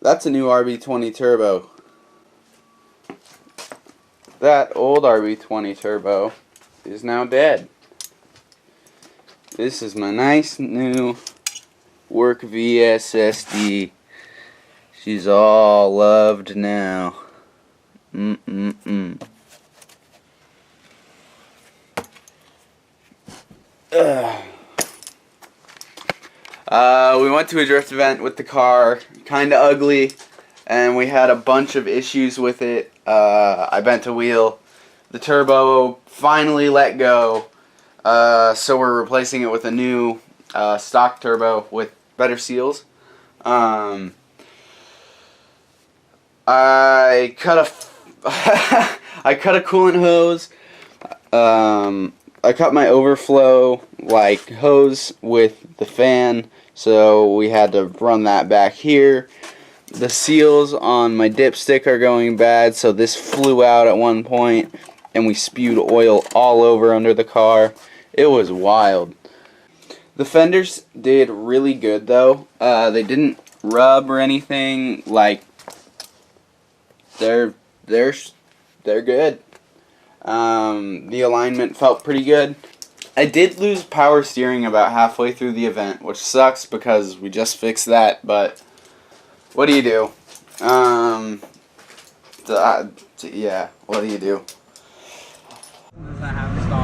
That's a new RB20 turbo. That old RB20 turbo is now dead. This is my nice new work VSSD. She's all loved now. We went to a drift event with the car, kinda ugly, and we had a bunch of issues with it. I bent a wheel. The turbo finally let go, so we're replacing it with a new stock turbo with better seals. I cut a I cut a coolant hose. I cut my overflow hose with the fan, so we had to run that back here. The seals on my dipstick are going bad, so this flew out at one point and we spewed oil all over under the car. It was wild. The fenders did really good though. They didn't rub or anything. They're good. The alignment felt pretty good. I did lose power steering about halfway through the event, which sucks because we just fixed that, but what do you do? Yeah, what do you do? You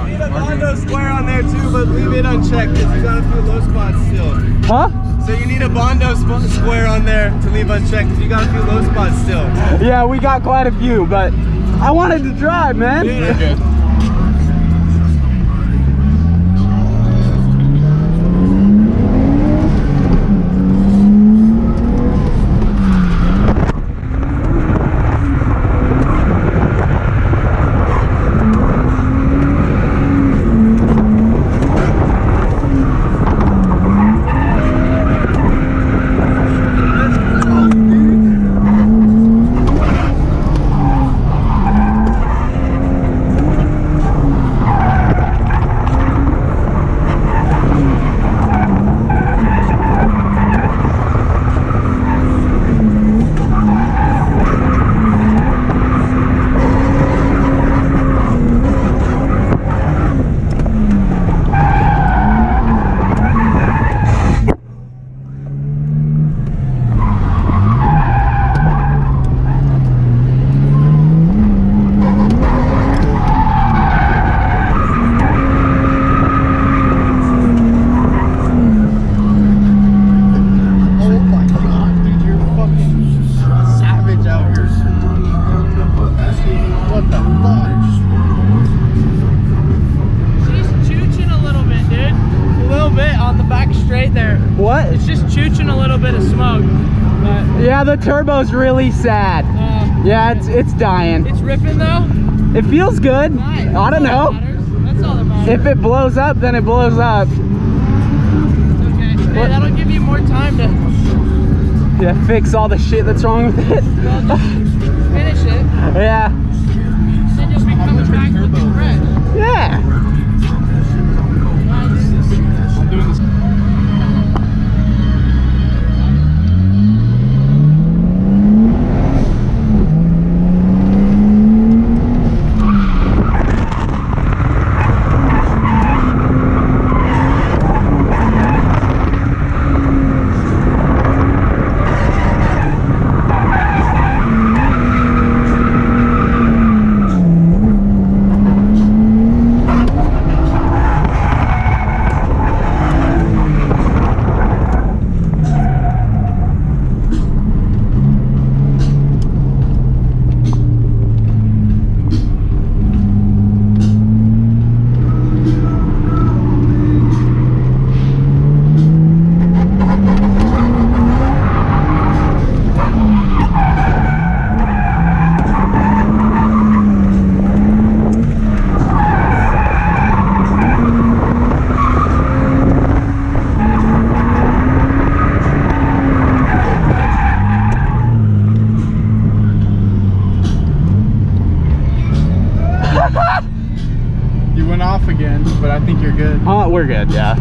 need a Bondo square on there too, but leave it unchecked because you got a few low spots still. Huh? So you need a Bondo square on there to leave unchecked because you got a few low spots still. Yeah, we got quite a few, but I wanted to drive, man. Yeah. What? It's just chooching a little bit of smoke. But yeah, the turbo's really sad. Yeah, it's dying. It's ripping though? It feels good. Nice. I don't know. That's all that matters. If it blows up, then it blows up. It's okay. Hey, that'll give you more time to... Yeah, fix all the shit that's wrong with it. Well, just finish it. Yeah. Then you'll be coming back looking fresh. Yeah. I'm doing this. You went off again, but I think you're good. Oh, we're good, yeah.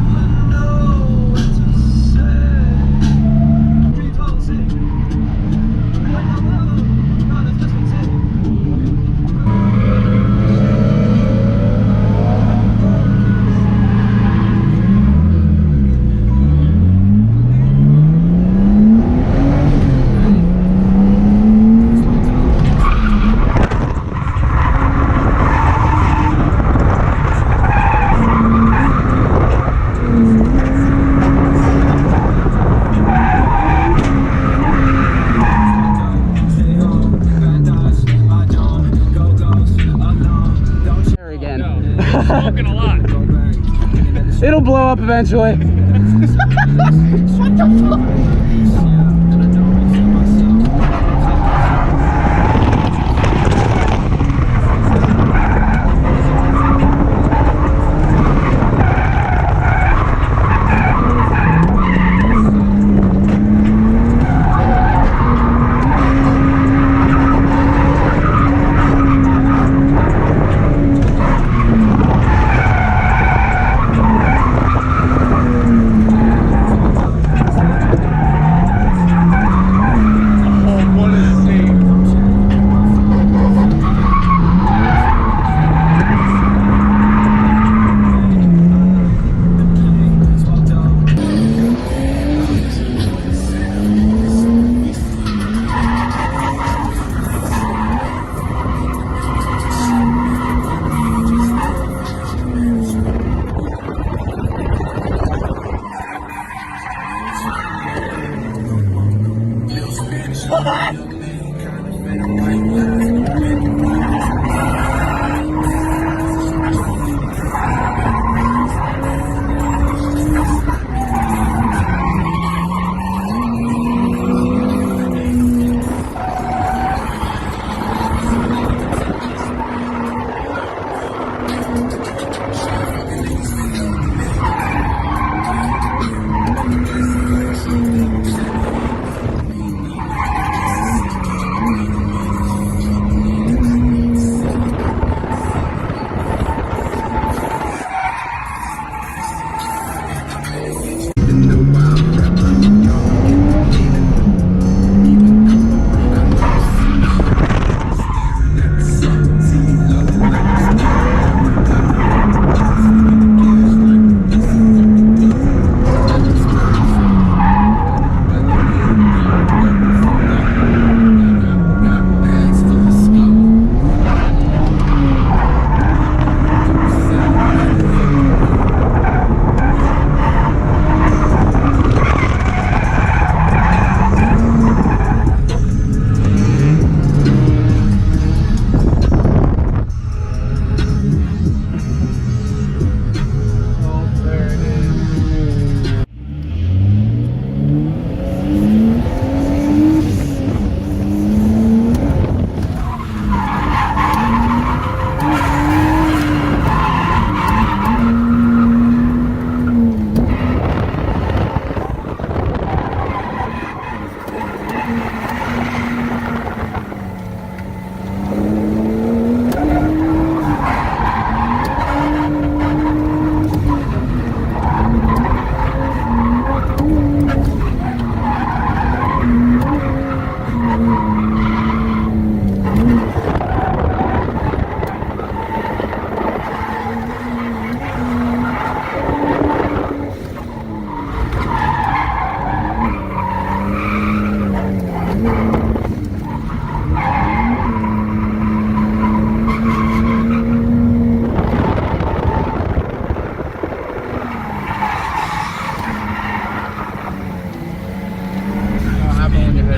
up eventually. What the fuck?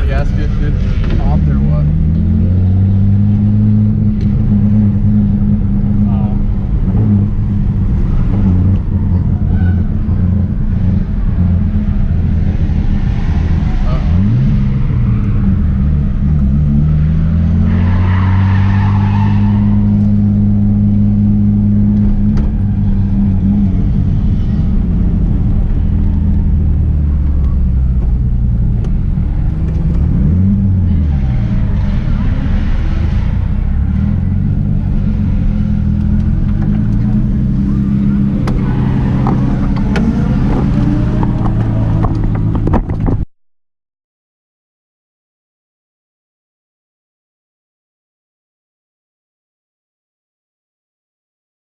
Gasket, popped or what?